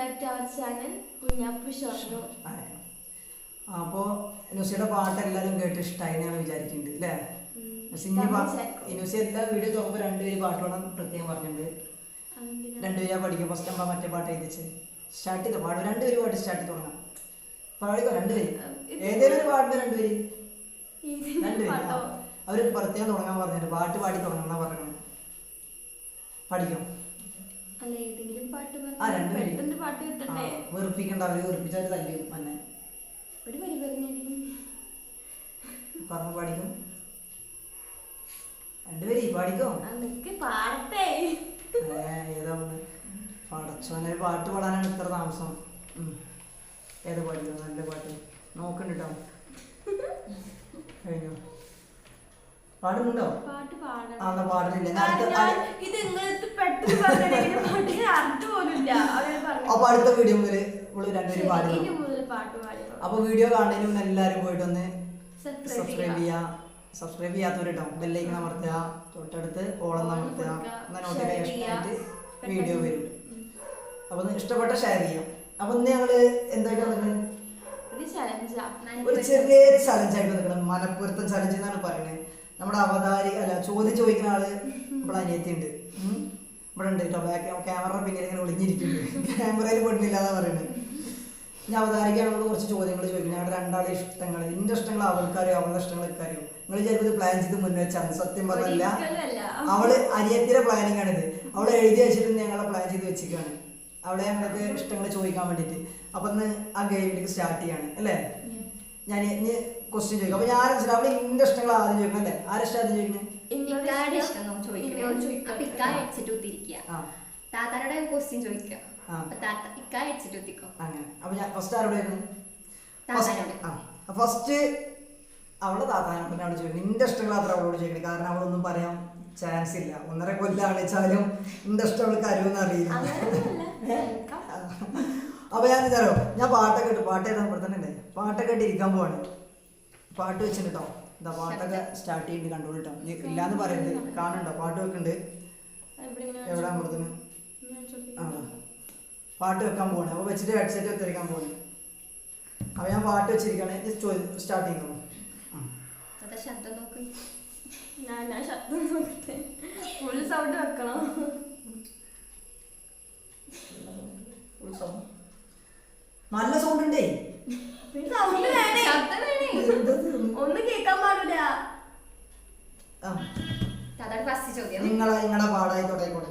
Back to our channel Kunjappu Shoranur. അപ്പോൾ നുസിയുടെ പാട്ട് എല്ലാവരും കേട്ട് ഇഷ്ടമായി ഞാൻ വിചാരിക്കുന്നുണ്ട് അല്ലേ? നുസി എല്ലാ വീഡിയോ തുറക്കുമ്പോൾ രണ്ടുപേര് പാട്ട് വേണം പ്രത്യേകം പറഞ്ഞിട്ടുണ്ട്. രണ്ടുപേരാ പഠിക്കും. ഫസ്റ്റ് നമ്മൾ മറ്റേ പാട്ട് എഴുതിച്ച് സ്റ്റാർട്ട് ചെയ്ത പാടും. രണ്ടുപേര് പാട്ട് സ്റ്റാർട്ട് ചെയ്ത് തുടങ്ങാം. പാടിക്കോ രണ്ടുപേര്. ഏതെങ്കിലും ഒരു പാട്ടിന് രണ്ടുപേര് അവർ പ്രത്യേകം തുടങ്ങാൻ പറഞ്ഞിട്ട് പാട്ട് പാടി തുടങ്ങാൻ പറഞ്ഞു. പഠിക്കും. വെറുപ്പിക്കണ്ട. അവര് വെറുപ്പിച്ചവര് തല്ലും മന്നെ പറഞ്ഞു. പഠിക്കും രണ്ടുപേര് പാടിക്കോ. ഏതാ പടച്ചോനെ പാട്ട് പാടാനാണ് ഇത്ര താമസം. ഏതാ പാടിക്കോ? നല്ല പാട്ട് നോക്കണ്ടോ? കഴിഞ്ഞോ? പാടുന്നുണ്ടോ? ആ പാടുന്നില്ല. അപ്പൊ അടുത്ത വീഡിയോ മുതൽ രണ്ടുപേരും പാടി. അപ്പൊ വീഡിയോ കാണുന്നതിന് മുന്നേ എല്ലാരും പോയിട്ടൊന്ന് സബ്സ്ക്രൈബ് ചെയ്യാത്തവരുണ്ടോ ബെല്ലൈക്കൺ അമർത്തുക. തൊട്ടടുത്ത് ഓളം അമർത്തുക. നോട്ടിഫിക്കേഷൻ ആയിട്ട് വീഡിയോ വരും. അപ്പൊ ഇഷ്ടപ്പെട്ട ഷെയർ ചെയ്യാം. അപ്പൊ ഇന്ന് ഞങ്ങള് എന്തായിട്ടാണ് ഒരു ചെറിയൊരു ചലഞ്ചായിട്ട് നിൽക്കണം. മലപ്പുറത്തൻ ചലഞ്ച് എന്നാണ് പറയുന്നത്. നമ്മുടെ അവതാരി അല്ല ചോദ്യം ചോദിക്കുന്ന ആള് ഇവിടെ അനിയത്തിയുണ്ട്. ഇവിടെ ഉണ്ട് കേട്ടോ. ക്യാമറ പിന്നിൽ ഇങ്ങനെ ഒളിഞ്ഞിരിക്കുന്നുണ്ട്. ക്യാമറയിൽ പെടുന്നില്ലാന്നാ പറയുന്നത്. ഞാൻ അവതാരിക്കാനുള്ള കുറച്ച് ചോദ്യങ്ങൾ ചോദിക്കുന്നത്. ഞങ്ങളുടെ രണ്ടാളെ ഇഷ്ടങ്ങൾ, എന്റെ ഇഷ്ടങ്ങൾ അവൾക്കാരെയോ അവളുടെ ഇഷ്ടങ്ങൾ ഇക്കാരെയോ. നിങ്ങൾ ചിലപ്പോൾ ഇത് പ്ലാൻ ചെയ്ത് മുന്നേ വെച്ചാണ്. സത്യം പറഞ്ഞല്ല, അവള് അനിയത്തിയുടെ പ്ലാനിങ് ആണിത്. അവള് എഴുതി വെച്ചിട്ട് ഞങ്ങളെ പ്ലാൻ ചെയ്ത് വെച്ചിരിക്കുകയാണ്. അവിടെ ഞങ്ങൾക്ക് ഇഷ്ടങ്ങൾ ചോദിക്കാൻ വേണ്ടിയിട്ട്. അപ്പൊ ഇന്ന് ആ ഗെയിമിലേക്ക് സ്റ്റാർട്ട് ചെയ്യാണ് അല്ലേ? ഞാൻ ഇനി ക്വസ്റ്റ്യൻ ചോദിക്കാം. അപ്പൊ ഞാൻ അവിടെ എന്റെ ഇഷ്ടങ്ങൾ ആദ്യം ചോദിക്കണം അല്ലേ? ആരിഷ്ടം ആദ്യം ചോദിക്കുന്നത്? അങ്ങനെ. അപ്പൊ ഞാൻ ഫസ്റ്റ് ആരോട് ഫസ്റ്റ് അവളെ താത്താനോട് ചോദിക്കണം. നിന്റെ ഇഷ്ടങ്ങൾ അത്ര അവളോട് ചോദിക്കണം. കാരണം അവളൊന്നും പറയാൻ ചാൻസ് ഇല്ല. 1.5 കൊല്ലാണ് വെച്ചാലും നിന്റെ ഇഷ്ടം അവൾക്ക് അറിയുമെന്ന് അറിയില്ല. അപ്പൊ ഞാൻ എന്താ ഞാൻ പാട്ടൊക്കെ ഇട്ട് പാട്ട് എഴുതാൻ ഇവിടെ തന്നെ പാട്ടൊക്കെ ഇട്ട് ഇരിക്കാൻ പോവാണ്. പാട്ട് വെച്ചിട്ടോ. എന്താ പാട്ടൊക്കെ സ്റ്റാർട്ട് ചെയ്തിട്ട് കണ്ടോളൂ കേട്ടോ. ഇല്ലാന്ന് പറയുന്നത് കാണുന്നുണ്ടോ? പാട്ട് വെക്കുന്നുണ്ട്. എവിടെ അമൃതന് ആ പാട്ട് വെക്കാൻ പോവാണ്. അപ്പൊ വെച്ചിട്ട് ഹെഡ്സെറ്റ് വെച്ചിരിക്കാൻ പോവാണ്. അപ്പൊ ഞാൻ പാട്ട് വെച്ചിരിക്കുകയാണ്. സ്റ്റാർട്ട് ചെയ്യുന്നു. ഫുൾ സൗണ്ട് വെക്കണം. നല്ല സൗണ്ട് ഉണ്ടേ. ഒന്ന് കേൾക്കാൻ പാടില്ല. നിങ്ങളെ പാടായി തുടങ്ങിക്കോട്ടെ.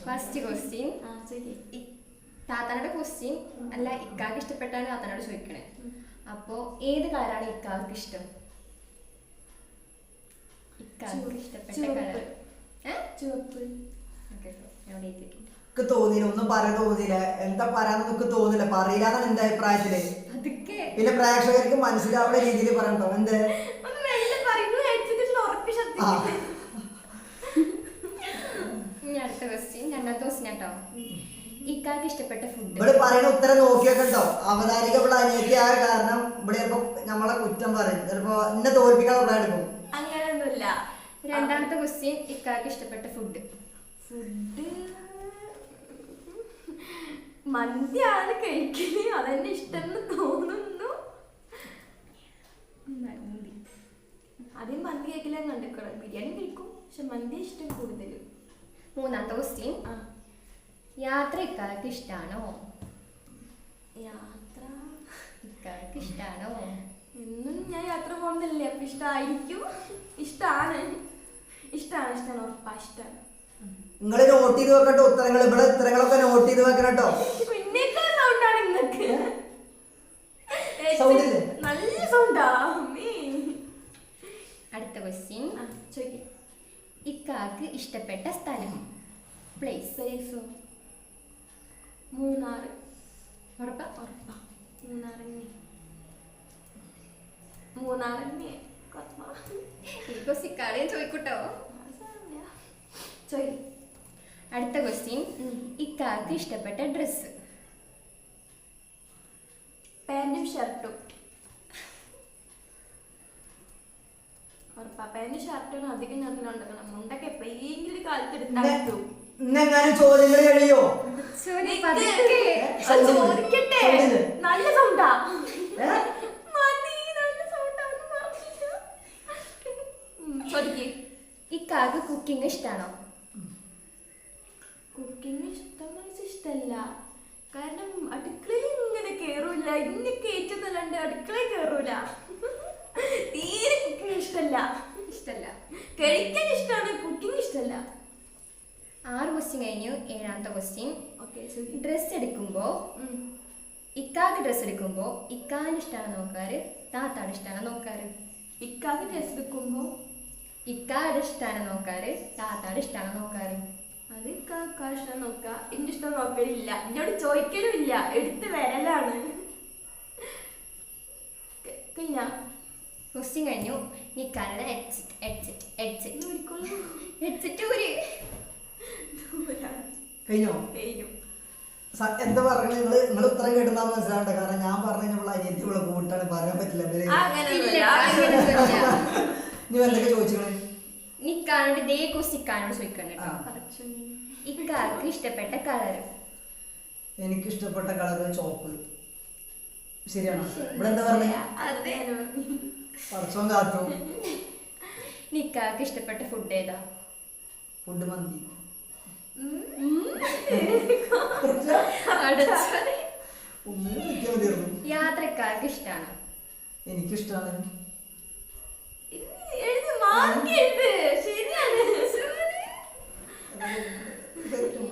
ഫസ്റ്റ് ക്വസ്റ്റ്യൻ താത്താനോട് ക്വസ്റ്റ്യൻ അല്ല, ഇക്കാക്ക് ഇഷ്ടപ്പെട്ടാണ് താത്താനോട് ചോദിക്കണേ. അപ്പോ ഏത് കളറാണ് ഇക്കാക്ക് ഇഷ്ടം? ഇക്കാക്ക് ഇഷ്ടപ്പെട്ട കളർ ചുവപ്പ്. തോന്നിയില്ല. ഒന്നും പറയാൻ തോന്നിയില്ല. എന്താ പറയാന്ന് നമുക്ക് തോന്നില്ല. പറയില്ലാന്നാണ് എന്റെ അഭിപ്രായത്തില്. പിന്നെ പ്രേക്ഷകർക്ക് മനസ്സിലാവുന്ന രീതിയിൽ പറയണ്ടോ? എന്ത് അടുത്ത ക്വസ്റ്റ്യൻ, രണ്ടാമത്തെ ക്വസ്റ്റ്യൻ കേട്ടോ. ഇക്കാക്ക് ഇഷ്ടപ്പെട്ട ഫുഡ്. ഇവിടെ പറയുന്ന ഉത്തരം നോക്കിയൊക്കെ ഉണ്ടോ? അവതാരിക ഇവിടെ അനിയത്തിയായ കാരണം ഇവിടെ ചിലപ്പോ നമ്മളെ കുറ്റം പറയും. ചിലപ്പോ എന്നെ തോൽപ്പിക്കാനുള്ള പ്ലാൻ എടുക്കും. അങ്ങനെയൊന്നുമില്ല. രണ്ടാമത്തെ ക്വസ്റ്റ്യൻ, ഇക്കാക്ക് ഇഷ്ടപ്പെട്ട ഫുഡ്. മന്തിയാണ് കഴിക്കല്. അതെന്നെ ഇഷ്ടം തോന്നുന്നു. ആദ്യം മന്തി കഴിക്കല കണ്ടിക്കണം. ബിരിയാണി കഴിക്കും, പക്ഷെ മന്തി ഇഷ്ടം കൂടുതൽ. മൂന്നാമത്തെ ക്വസ്റ്റ്യൻ, യാത്ര ഇക്കാക്ക് ഇഷ്ടാണോ? യാത്ര ഇക്കാക്ക് ഇഷ്ടാണോ? എന്നും ഞാൻ യാത്ര പോകുന്നില്ലേ, അപ്പൊ ഇഷ്ടമായിരിക്കും. ഇഷ്ടാണ് ഉറപ്പാ ഇഷ്ടാണ്. നിങ്ങള് നോട്ട് ചെയ്ത് വെക്കട്ടോ ഉത്തരങ്ങൾ. ഇവിടെ ഉത്തരങ്ങളൊക്കെ നോട്ട് ചെയ്ത് വെക്കണട്ടോ. പിന്നേക്കാൾ സൗണ്ടാണ് ഇന്നൊക്കെ. നല്ല സൗണ്ടാ. അടുത്ത ക്വസ്റ്റ്യൻ, ഇക്കാക്ക് ഇഷ്ടപ്പെട്ട സ്ഥലം, പ്ലേസ്. മൂന്നാർ. ഉറപ്പാ? മൂന്നാർ ഈ ക്വസ്റ്റ്യൻ കാര്യം ചോദിക്കൂട്ടോ. അടുത്ത ക്വസ്റ്റ്യൻ, ഇക്കാക്ക് ഇഷ്ടപ്പെട്ട ഡ്രസ്. പാന്റും ഷർട്ടും. പാന്റും ഷർട്ടും അധികം ഞാൻ ഉണ്ടാക്കണം. മുണ്ടൊക്കെ എപ്പോഴെങ്കിലും കാലത്ത് എടുത്താൽ ഇന്നെങ്ങാനും ചോദ്യങ്ങൾ കഴിയോ? സോറി, പതുക്കെ. ചോദിക്കട്ടെ. നല്ല സൗണ്ടാ. മതി, നല്ല സൗണ്ടാ. ചോദിക്കേ. ഇക്കാക്ക് കുക്കിംഗ് ഇഷ്ടാണോ? കുക്കിംഗ് ഇഷ്ടമല്ല. കാരണം അടുക്കളയിൽ ഇങ്ങനെ കേറൂല. ഇങ്ങനെ കയറ്റുന്നല്ലാണ്ട് അടുക്കളയിൽ കേറൂല. തീരെ കുക്കിംഗ് ഇഷ്ടല്ല. കഴിക്കാൻ ഇഷ്ടമാണ്, കുക്കിംഗ് ഇഷ്ടല്ല. 6 ക്വസ്റ്റ്യൻ കഴിഞ്ഞു. 7ാമത്തെ ക്വസ്റ്റ്യൻ. ഓക്കെ, ഡ്രസ് എടുക്കുമ്പോ ഇക്കാക്ക് ഡ്രസ് എടുക്കുമ്പോ ഇക്കാന് ഇഷ്ടാണ് നോക്കാറ്, താത്താണ് ഇഷ്ടാണ് നോക്കാറ്? ഇക്കാക്ക് ഡ്രസ് എടുക്കുമ്പോ ഇക്കാട് ഇഷ്ടാണ് നോക്കാറ്, താത്താട് ഇഷ്ടാണ് നോക്കാറ്? അത് ഇക്കാ ഇഷ്ടം നോക്ക. എന്റെ ഇഷ്ടം നോക്കലില്ല, എന്നോട് ചോദിക്കലും ഇല്ല, എടുത്ത് വരലാണ്. കഴിഞ്ഞ ക്വസ്റ്റ്യൻ കഴിഞ്ഞു. നിക്കാരുടെ ഹെഡ്സെറ്റ് ഊര്. കഴിഞ്ഞോ? എന്താ പറഞ്ഞത്? നിങ്ങൾ ഉത്തരം കേട്ടുണ്ടാന്ന് മനസ്സിലാവട്ടെ. കാരണം ഞാൻ പറഞ്ഞു നമ്മൾ അനിയത്തി ഇവിടെ കൂട്ടാണ് പറയാൻ പറ്റില്ല. നീ എന്തൊക്കെ ചോദിച്ചേ? നിക്കാനോട് ഇതേ ക്വസ്റ്റ്യൻ ഇക്കാനോട് ചോദിക്കണം. ഇക്കാർക്ക് ഇഷ്ടപ്പെട്ട കളർ? എനിക്ക് ഇഷ്ടപ്പെട്ട കളർ ചോപ്പ്. ശരിയാണോ? ഇവിടെ എന്താ പറഞ്ഞ? പറച്ചോൻ കാത്തു. നിക്കാക്ക് ഇഷ്ടപ്പെട്ട ഫുഡ് ഏതാ? ഫുഡ് മന്തി. യാത്രക്കാർക്ക് ഇഷ്ടാണ്? എനിക്കിഷ്ടാണ്.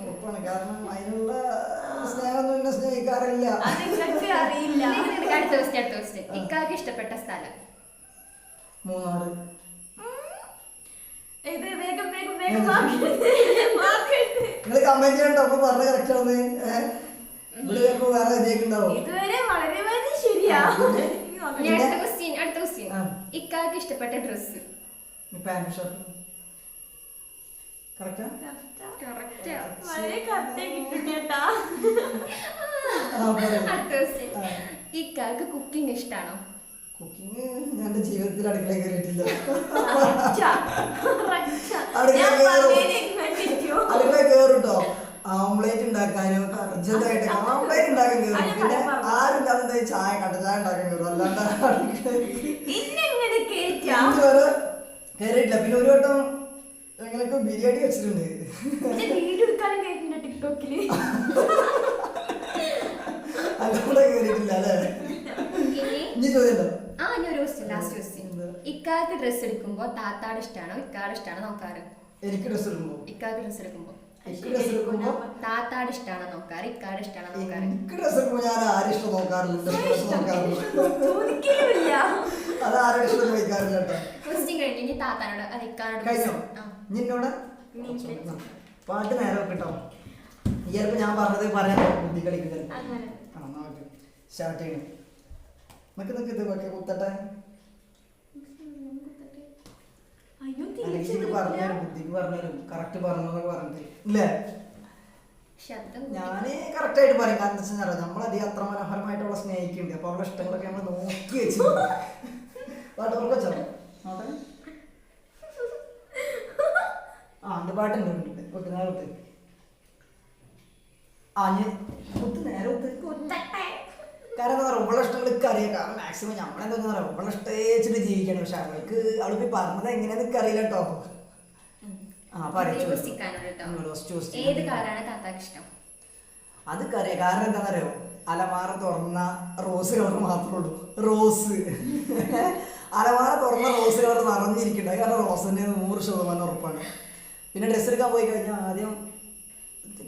ഉറപ്പാണ്. കാരണം അതിനുള്ള സ്നേഹമൊന്നും എന്നെ സ്നേഹിക്കാറില്ല. അറിയില്ല. അടുത്ത ക്വസ്റ്റ്യൻ. ഇക്കാക്ക് ഇഷ്ടപ്പെട്ട സ്ഥലം? മൂന്നാറ്. നിങ്ങൾ കമന്റ് ചെയ്യണ്ടോ? അപ്പൊ പറഞ്ഞ കറക്റ്റ് ആണ്. ഇവിടെ ചിലപ്പോ വേറെ ഇതേക്കുണ്ടാവും. ഇതുവരെ വളരെ ശരിയാ. അടുത്ത ക്വസ്റ്റ്യൻ. ഇക്കാക്ക് ഇഷ്ടപ്പെട്ട ഡ്രസ്? Pant shirt. കറക്റ്റാ? വളരെ കറക്റ്റ് കിട്ടിട്ടാ. അടുത്ത ക്വസ്റ്റ്യൻ. ഇക്കാക്ക് കുക്കിംഗ് ഇഷ്ടാണോ? കുക്കിംഗ് ഞാൻ എന്റെ ജീവിതത്തിൽ അടുക്കള കയറിയിട്ടില്ല. അടുക്കള കയറുട്ടോ. ആംപ്ലേറ്റ് ഉണ്ടാക്കാനും അർജന്റായിട്ട് ആംപ്ലേറ്റ് ഉണ്ടാക്കാൻ കയറും. പിന്നെ ആരും എന്താ ചായ കട്ടചായ ഉണ്ടാക്കാൻ കയറും. അല്ലാണ്ട് കയറിയിട്ടില്ല. പിന്നെ ഒരു വട്ടം ഞങ്ങൾക്ക് ബിരിയാണി വെച്ചിട്ടുണ്ട്. അതുകൊണ്ട് കയറിയിട്ടില്ല അല്ലേ? ഇനി ചോദ്യമുണ്ടോ? Last question. ഇക്കാക്ക് ഡ്രസ് എടുക്കുമ്പോ താത്താട് ഇഷ്ടാണോ ഇക്കാട് ഇഷ്ടാണോ നോക്കാറ്? എനിക്ക് ഡ്രസ് എടുക്കുമ്പോ ഇക്കാക്ക് ഡ്രസ് എടുക്കുമ്പോ താത്താട് ഇഷ്ടാണോ നോക്കാറ് ഇക്കാട് ഇഷ്ടാണോ നോക്കാറ്? എനിക്ക് ഡ്രസ് എടുക്കുമ്പോ ഞാൻ ആരും ഇഷ്ടം നോക്കാറില്ല. അത് ആരും ഇഷ്ടം ചോദിക്കാറില്ല കേട്ടോ. ക്വസ്റ്റ്യൻ കഴിഞ്ഞു. ഇനി താത്താനോട് അത് ഇക്കാനോട് കഴിഞ്ഞോ? നിന്നോട് പാട്ട് നേരം കേട്ടോ. ഈ ചിലപ്പോ ഞാൻ പറഞ്ഞത് പറയാൻ ബുദ്ധി കളിക്കുന്നത്. സ്റ്റാർട്ട് ചെയ്യണം. നിനക്ക് ഇത് വെക്കെ കുത്തട്ടെ. ബുദ്ധിക്ക് പറഞ്ഞുതരും കറക്റ്റ് പറഞ്ഞൊക്കെ പറഞ്ഞിട്ട് ഇല്ലേ? ഞാന് കറക്റ്റ് ആയിട്ട് പറയും. കാരണം എന്താ വെച്ചാൽ നമ്മളധികം അത്ര മനോഹരമായിട്ടുള്ള സ്നേഹിക്കുന്നുണ്ട്. അപ്പൊ അവളുടെ ഇഷ്ടങ്ങളൊക്കെ നമ്മൾ നോക്കി വെച്ചു. പാട്ട് വെച്ചോ നോട്ടെ. അത് പാട്ടുണ്ട്. കുത്ത് നേരെ കുത്ത്. നേരെ കുത്ത്. കാരണം എന്താ പറയുക, ഇവളുടെ ഇഷ്ടങ്ങൾക്ക് അറിയാം. കാരണം മാക്സിമം നമ്മളെന്താ പറയുക, ഇവളുടെ ഇഷ്ടേച്ചിട്ട് ജീവിക്കണം. പക്ഷെ അവൾക്ക് അവളിപ്പോ പറഞ്ഞത് എങ്ങനെയാന്ന് അറിയില്ല കേട്ടോ. അത് കറിയാം. കാരണം എന്താണെന്നറിയോ, അലമാര തുറന്ന റോസ് കളർ മാത്രമേ ഉള്ളൂ. റോസ് അലമാര തുറന്ന റോസ് കളർ നിറഞ്ഞിരിക്കണ്ട. കാരണം റോസിന്റെ 100% ഉറപ്പാണ്. പിന്നെ ഡ്രസ്സ് എടുക്കാൻ പോയി കഴിഞ്ഞാൽ ആദ്യം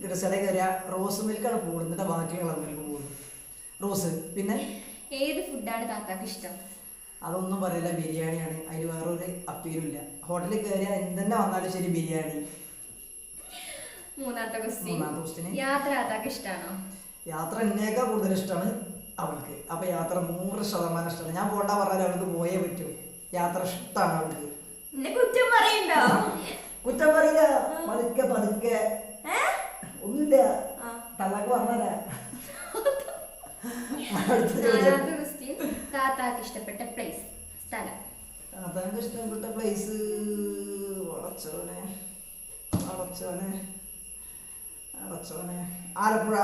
ഡ്രസ്സ് കടയിൽ കയറിയ റോസ് മിൽക്കാണ് പോകുന്നത്. എന്നിട്ട് ബാക്കി കളർ മിൽക്ക് പോകുന്നത് റോസ്. പിന്നെ ഏത് ഫുഡാണ് താത്താക്ക് ഇഷ്ടം? അതൊന്നും പറയില്ല, ബിരിയാണിയാണ്. അതിൽ വേറൊരു അപ്പീലും ഇല്ല. ഹോട്ടലിൽ കയറിയാൽ എന്തെന്നെ വന്നാലും ശരി ബിരിയാണി. മൂന്നാമത്തെ ക്വസ്റ്റ്യൻ. യാത്ര താത്താക്ക് ഇഷ്ടമാണോ? യാത്ര എന്നേക്കാൾ കൂടുതൽ ഇഷ്ടമാണ് അവൾക്ക്. അപ്പൊ യാത്ര 100% ഇഷ്ടമാണ്. ഞാൻ പോകണ്ട പറഞ്ഞാൽ അവൾക്ക് പോയേ പറ്റൂ. യാത്ര ഇഷ്ടമാണ് അവൾക്ക്. കുറ്റം പറയില്ല. പതുക്കെ പതുക്കെ ഒന്നുമില്ല. തള്ളക്ക് പറഞ്ഞാ. താത്താക്ക് ഇഷ്ടപ്പെട്ട പ്ലേസ് സ്ഥലം? താത്താക്ക് ഇഷ്ടപ്പെട്ട പ്ലേസ് വളച്ചോനെ അടച്ചോനെ ആലപ്പുഴ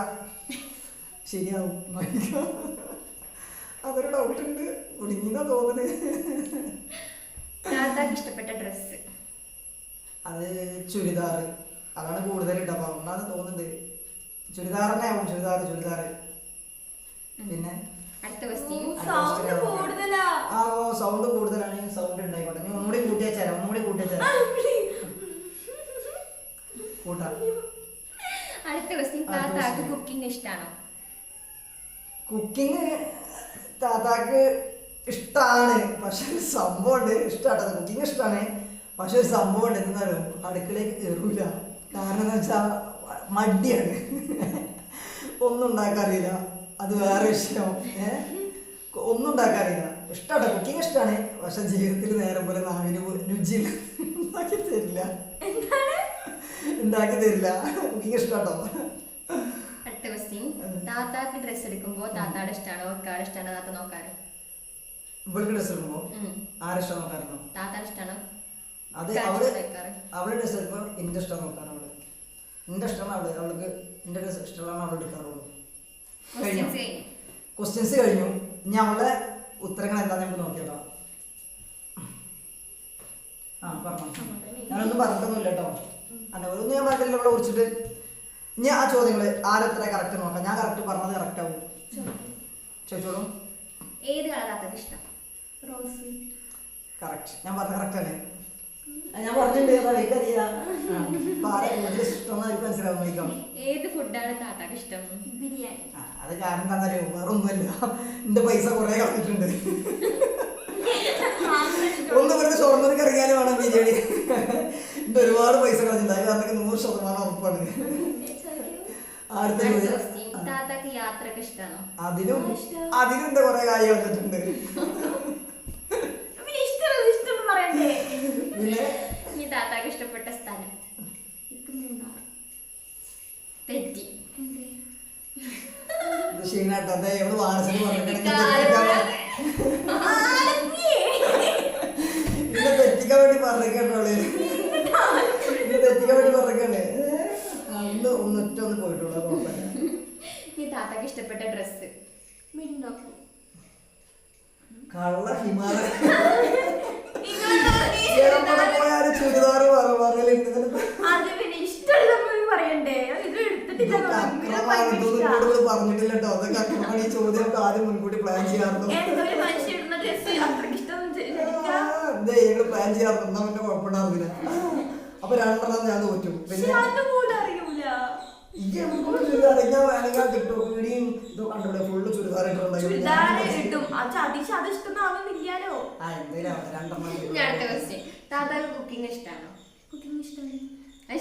ശരിയാവും. അതൊരു ഡൗട്ടുണ്ട്, ഒടുങ്ങിന്നാ തോന്നുന്നത്. താത്താക്ക് ഇഷ്ടപ്പെട്ട ഡ്രസ്സ്? അത് ചുരിദാർ, അതാണ് കൂടുതൽ ഇട്ടപ്പോ ഒന്നാന്ന് തോന്നുന്നുണ്ട്. ചുരിദാർ തന്നെ ആവും, ചുരിദാർ. പിന്നെ അടുത്ത ക്വസ്റ്റ്യൻ. സൗണ്ട് കൂടുതലാ. ആ സൗണ്ട് കൂടുതലാണ്, സൗണ്ട് ഉണ്ടായിക്കോട്ടെ. നീ ഒന്നുകൂടി കൂട്ടിയാച്ചാലോ കൂട്ടാം. അടുത്ത ക്വസ്റ്റ്യൻ. താത്താക്ക് കുക്കിംഗ് ഇഷ്ടാണോ? കുക്കിങ് താത്താക്ക് ഇഷ്ടമാണ്, പക്ഷെ ഒരു സംഭവമുണ്ട്. ഇഷ്ടമാണ് കുക്കിങ് ഇഷ്ടമാണ്, പക്ഷെ ഒരു സംഭവമുണ്ട്. എന്തായാലും അടുക്കളയ്ക്ക് കയറൂല. കാരണം എന്ന് വെച്ചാൽ മടിയാണ്, ഒന്നും ഉണ്ടാക്കാറില്ല. അത് വേറെ വിഷയം. ഒന്നും ഉണ്ടാക്കാറില്ല. ഇഷ്ടമാണ്, കുക്കിങ് ഇഷ്ടമാണ്, പക്ഷെ ജീവിതത്തിൽ നേരം പോലെ നാവിന് രുചിയില്ല. ഉണ്ടാക്കി തരില്ല. കുക്കിങ് ഇഷ്ടാട്ടോ. അടുത്ത ക്വസ്റ്റ്യൻ. താത്താക്ക് ഡ്രസ് എടുക്കുമ്പോ താത്താടെ ഇഷ്ടാണോ ഇക്കാടെ ഇഷ്ടാണോ താത്ത നോക്കാറ്? ഇവൾക്ക് ഡ്രസ് എടുക്കുമ്പോ ആരിഷ്ടം നോക്കാറുണ്ടോ? താത്താടെ ഇഷ്ടാണോ? അത് അവള് ഡ്രസ് എടുക്കുമ്പോ എന്റെ ഇഷ്ടം നോക്കാറ്. എന്റെ ഇഷ്ടമാണ് അവൾക്ക് എന്റെ ഡ്രസ് ഇഷ്ടമാണ് അവൾ എടുക്കാറുള്ളൂ. ക്വസ്റ്റ്യൻസ് കഴിഞ്ഞു. ഇനി അവളുടെ ഉത്തരങ്ങൾ എന്താന്ന് നമുക്ക് നോക്കിയല്ലോ. പറഞ്ഞോ. ഞാനൊന്നും പറഞ്ഞിട്ടൊന്നുമില്ല കേട്ടോ. ഒന്നും ഞാൻ പറഞ്ഞില്ല ഇവിടെ കുറിച്ചിട്ട്. ഇനി ആ ചോദ്യങ്ങള് ആരെത്ര കറക്റ്റ് നോക്കാം. ഞാൻ കറക്റ്റ് പറഞ്ഞത് കറക്റ്റ് ആവും. ചോദിച്ചോളൂ. ഏത് കളർ താത്താക്ക് ഇഷ്ടം? റോസ്. കറക്റ്റ്, ഞാൻ പറഞ്ഞ കറക്റ്റ് ആണ്. ഞാൻ പറഞ്ഞിട്ടുണ്ട്. മനസ്സിലാവും. ഏത് ഫുഡാണ് താത്താക്ക് ഇഷ്ടം? ബിരിയാണി. അത് കാരണം എന്താണെന്നറിയോ, വേറെ ഒന്നുമല്ല, എന്റെ പൈസ കുറെ കളഞ്ഞിട്ടുണ്ട്. ഒന്ന് വെറുതെ സ്വർണ്ണത്തിന് ഇറങ്ങിയാലും വേണം ബിരിയാണി. എന്റെ ഒരുപാട് പൈസ കളഞ്ഞിട്ടുണ്ട്. അത് കാരണം 100% ഉറപ്പാണ്. താത്താക്ക് യാത്രക്ക് ഇഷ്ടമാണോ? അതിനും എന്റെ കുറെ കാര്യം കളഞ്ഞിട്ടുണ്ട്. പിന്നെ ഈ താത്താക്ക് ഇഷ്ടപ്പെട്ട സ്ഥലം? തെറ്റി. ക്ഷീണാട്ടോ. അതെ, എവിടെ വാണസിന് തെറ്റിക്കാൻ വേണ്ടി പറഞ്ഞേക്കണ്ടോള്. തെറ്റിക്കാൻ വേണ്ടി പറഞ്ഞേക്കണ്ടേ. ഒന്ന് പോയിട്ടുള്ളൂ. ഈ താത്താക്ക് ഇഷ്ടപ്പെട്ട ഡ്രസ്? കള്ള ഹിമാലയ ചുരിദാർ പറഞ്ഞിട്ടില്ല കേട്ടോ. അതൊക്കെ അക്രമമാണ്. ഈ ചോദ്യം ആദ്യം മുൻകൂട്ടി പ്ലാൻ ചെയ്യാറുണ്ടോ? ഞങ്ങള് പ്ലാൻ ചെയ്യാറുണ്ട്. എന്നാ പിന്നെ കുഴപ്പമുണ്ടാവില്ല. അപ്പൊ 2 ഞാൻ തോറ്റും. പിന്നെ ഫുള്ള് ചുരിദാർ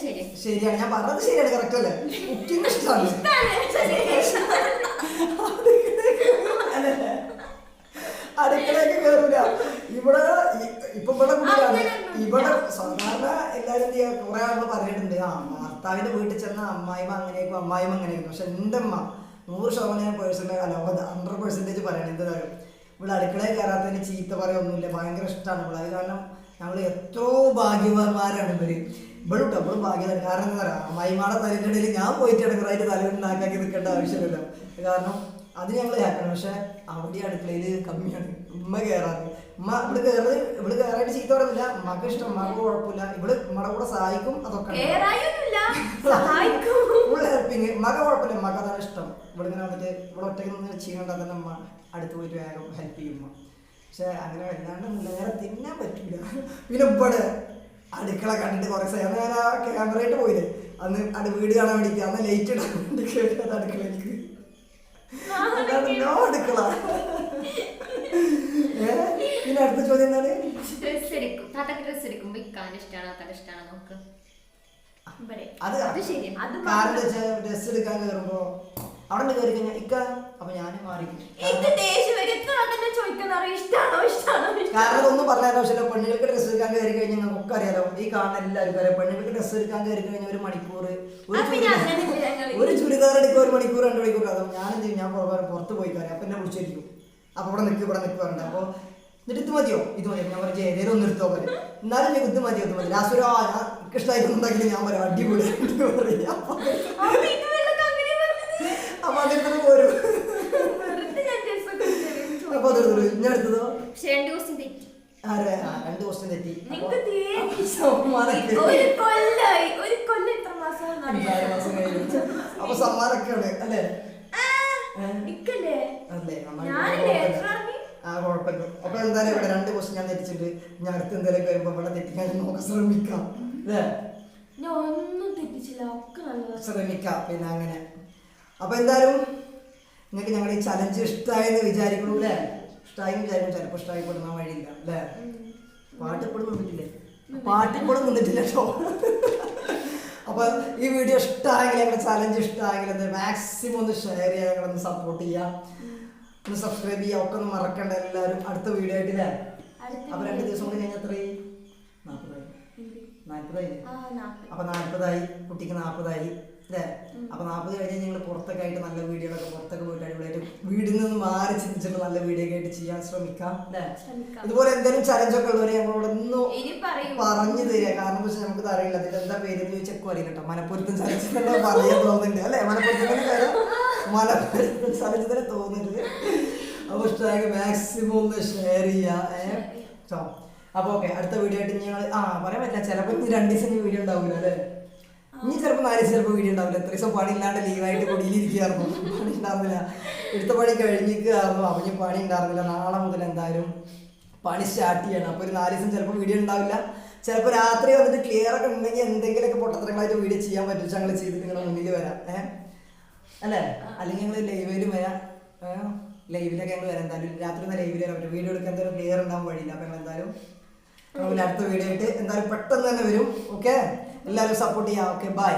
ശരിയാണ്. ഞാൻ പറഞ്ഞത് ശരിയാണ്, കറക്റ്റ് അല്ലേ? കുക്കിംഗ് ഇഷ്ടമാണ്. അടുക്കളയൊക്കെ കയറൂല. ഇവിടെ ഇപ്പൊ കുട്ടിയാണ്. ഇവിടെ സാധാരണ എല്ലാരും കുറെ ആളുകൾ പറഞ്ഞിട്ടുണ്ട്, ഭർത്താവിന്റെ വീട്ടിൽ ചെന്ന അമ്മായിമ അങ്ങനെയായിരുന്നു. പക്ഷെ എന്റെ അമ്മ 100% അല്ല 100% പറയണം. എന്താ പറയുക, ഇവിടെ അടുക്കളയിൽ കയറാത്തതിന് ചീത്ത പറയൊന്നുമില്ല. ഭയങ്കര ഇഷ്ടമാണ് ഇവിടെ. അത് കാരണം ഞങ്ങൾ എത്രയോ ഭാഗ്യവാന്മാരാണ് ഇവളും ഭാഗ്യവാൻ. കാരണം എന്താ പറയുക, അമ്മായിമാടെ തലയുടെ ഇടയിൽ ഞാൻ പോയിട്ട് ഇടങ്ങറായിട്ട് തലയുണ്ടാക്കി നിൽക്കേണ്ട ആവശ്യമില്ല. കാരണം അത് ഞങ്ങൾ ഹാപ്പിയാണ്. പക്ഷെ അവിടെ അടുക്കളയിൽ കമ്മിയാണ്. ഉമ്മ കയറാറ്. ഇവിടെ കയറായിട്ട് ചീത്ത പറയുന്നില്ല. ഉമ്മക്ക് ഇഷ്ടം, ഉമ്മക്ക് കുഴപ്പമില്ല. ഉമ്മയുടെ കൂടെ സഹായിക്കും. അതൊക്കെ ഫുൾ ഹെൽപ്പിങ്. ഉമ്മക്ക് കുഴപ്പമില്ല, ഉമ്മക്ക് അതാണ് ഇഷ്ടം. ഇവിടെ ഇങ്ങനെ വന്നിട്ട് ഇവിടെ ഒറ്റയ്ക്ക് നിന്ന് ചെയ്യണ്ട തന്നെ ഉമ്മ അടുത്ത് പോയിട്ട് വേഗം ഹെൽപ്പ് ചെയ്യും. പക്ഷെ അങ്ങനെ വല്ലാണ്ട് നേരെ തിന്നാൻ പറ്റില്ല. പിന്നെ ഇവിടെ അടുക്കള കണ്ടിട്ട് കുറെ സമയം ഞാൻ ആ ക്യാമറയായിട്ട് പോയില്ലേ അന്ന് വീട് കാണാൻ വേണ്ടിയിട്ട് അന്ന് ലൈറ്റ് ഇടാൻ വേണ്ടി കേട്ടത് അടുക്കളയ്ക്ക്. അടുക്കള. പിന്നെ അടുത്ത ചോദ്യം എന്താണ്? കാരണം ഡ്രസ് എടുക്കാൻ കയറുമ്പോ അവിടെ കയറി കഴിഞ്ഞാൽ ഇക്ക അപ്പൊ ഞാനും മാറി. കാരണം ഒന്നും പറയാൻ ആവശ്യമില്ല. പെണ്ണുങ്ങൾക്ക് ഡ്രസ്സ് എടുക്കാൻ കയറി കഴിഞ്ഞാൽ നമുക്ക് അറിയാലോ, ഈ കാണുന്ന എല്ലാവർക്കും അറിയാം. പെണ്ണുങ്ങൾക്ക് ഡ്രസ്സ് എടുക്കാൻ കയറി കഴിഞ്ഞാൽ 1 മണിക്കൂർ, ഒരു ചുരിദാർ എടുക്കുക 1 മണിക്കൂർ 2 മണിക്കൂർ. അതോ ഞാൻ എന്ത് ചെയ്യും, ഞാൻ പുറത്ത് പോയി കയറി. അപ്പൊ എന്നെ വിളിച്ചിരിക്കും. അപ്പൊ ഇവിടെ നിൽക്കും പറയണ്ട. അപ്പൊ എന്നിട്ട് ഇത് മതിയോ ഞാൻ പറഞ്ഞു ഏതേലും ഒന്ന് എടുത്തോ പോലെ എന്നാലും ഞാൻ ഇത് മതി ലാസ്റ്റ് ഒരു ഇഷ്ടമായിട്ടുണ്ടെങ്കിൽ ഞാൻ പറയാം അടിപൊളി പറയാം അപ്പൊ അതെടുത്തത് പോരും അപ്പൊ അതെടുത്തു ഞാൻ എടുത്തതോ ആരെ 2 ദിവസം തെറ്റി അപ്പൊ സമ്മാനൊക്കെയാണ് അല്ലേ ആ കുഴപ്പമില്ല. അപ്പൊ എന്തായാലും ഇവിടെ 2 ദിവസം ഞാൻ തെറ്റിച്ചിട്ട് ഞാൻ അടുത്ത് എന്തായാലും വരുമ്പോ ഇവിടെ തെറ്റിക്കാൻ നമുക്ക് ശ്രമിക്കാം അല്ലേ ശ്രമിക്കാം പിന്നെ അങ്ങനെ. അപ്പൊ എന്തായാലും നിങ്ങൾക്ക് ഞങ്ങളുടെ ഈ ചലഞ്ച് ഇഷ്ടമായെന്ന് വിചാരിക്കണു അല്ലേ ഇഷ്ടമായെന്ന് വിചാരിക്കും ചിലപ്പോൾ ഇഷ്ടമായിപ്പെടുന്ന വഴിയില്ല അല്ലേ പാട്ടിപ്പോഴും നിന്നിട്ടില്ലേ പാട്ടിപ്പോഴും നിന്നിട്ടില്ല കേട്ടോ. അപ്പൊ ഈ വീഡിയോ ഇഷ്ടമായെങ്കിൽ ഞങ്ങളുടെ ചലഞ്ച് ഇഷ്ടമായെങ്കിൽ എന്താ മാക്സിമം ഒന്ന് ഷെയർ ചെയ്യുക ഞങ്ങളൊന്ന് സപ്പോർട്ട് ചെയ്യാം ഒന്ന് സബ്സ്ക്രൈബ് ചെയ്യുക ഒക്കെ ഒന്ന് മറക്കണ്ട എല്ലാവരും അടുത്ത വീഡിയോ ആയിട്ടില്ലേ. അപ്പൊ 2 ദിവസം കൂടി കഴിഞ്ഞാൽ എത്രയായി 40 അപ്പൊ 40 കുട്ടിക്ക് 40 അല്ലേ. അപ്പൊ 40 കഴിഞ്ഞാൽ ഞങ്ങൾ പുറത്തൊക്കെ ആയിട്ട് നല്ല വീഡിയോകളൊക്കെ പുറത്തൊക്കെ പോയിട്ട് അടിപൊളിയായിട്ട് വീടിൽ നിന്ന് മാറി ചിന്തിച്ചിട്ട് നല്ല വീഡിയോ ഒക്കെ ആയിട്ട് ചെയ്യാൻ ശ്രമിക്കാം അല്ലേ. ഇതുപോലെ എന്തെങ്കിലും ചലഞ്ചൊക്കെ ഉള്ളവരെ ഞങ്ങളോട് ഒന്ന് പറഞ്ഞു തരിക. കാരണം പക്ഷെ നമുക്ക് അറിയില്ല അതിന്റെ എന്താ പേര് ചോദിച്ചൊക്കെ അറിയില്ല കേട്ടോ. മനപ്പുറത്തും ചലഞ്ച് തന്നെ പറയാൻ തോന്നുന്നുണ്ട് അല്ലെ മനപ്പുറത്തിന്റെ കാര്യം മനപ്പുറത്തും ചലഞ്ച് തന്നെ തോന്നുന്നുണ്ട്. അപ്പൊ ഇഷ്ടമായി മാക്സിമം ഒന്ന് ഷെയർ ചെയ്യാ. അപ്പൊ ഓക്കെ അടുത്ത വീഡിയോ ആയിട്ട് ഞങ്ങൾ പറയാൻ പറ്റില്ല ചിലപ്പോൾ 2 ദിവസം വീഡിയോ ഉണ്ടാവില്ല അല്ലേ. ഇനി ചിലപ്പോൾ 4 ദിവസം ചിലപ്പോൾ വീഡിയോ ഉണ്ടാവില്ല. 3 ദിവസം പണി ഇല്ലാണ്ട് ലീവായിട്ട് പൊടിയിലിരിക്കുകയായിരുന്നു പണി ഉണ്ടായിരുന്നില്ല എടുത്ത പണി കഴിഞ്ഞിരിക്കുകയായിരുന്നു. അപ്പം ഇനി പണി ഉണ്ടായിരുന്നില്ല. നാളെ മുതൽ എന്തായാലും പണി സ്റ്റാർട്ട് ചെയ്യണം. അപ്പോൾ ഒരു 4 ദിവസം ചിലപ്പോൾ വീഡിയോ ഉണ്ടാവില്ല. ചിലപ്പോൾ രാത്രി വന്നിട്ട് ക്ലിയർ ഒക്കെ ഉണ്ടെങ്കിൽ എന്തെങ്കിലുമൊക്കെ പൊട്ടത്തരങ്ങളായിട്ട് വീഡിയോ ചെയ്യാൻ പറ്റും ഞങ്ങൾ ചെയ്തിട്ട് നിങ്ങളുടെ മുന്നിൽ വരാം അല്ലേ. അല്ലെങ്കിൽ ഞങ്ങൾ ലൈവിലും വരാം ലൈവിലൊക്കെ ഞങ്ങൾ വരാം. എന്തായാലും രാത്രി ഒന്ന് ലൈവിൽ വരാൻ പറ്റും. വീഡിയോ എടുക്കാൻ എന്തായാലും ക്ലിയർ ഉണ്ടാകാൻ വഴിയില്ല. അപ്പം ഞങ്ങൾ എന്തായാലും അടുത്ത വീഡിയോ ആയിട്ട് എന്തായാലും പെട്ടെന്ന് തന്നെ വരും. ഓക്കെ എല്ലാവരും സപ്പോർട്ട് ചെയ്യാം. Okay bye.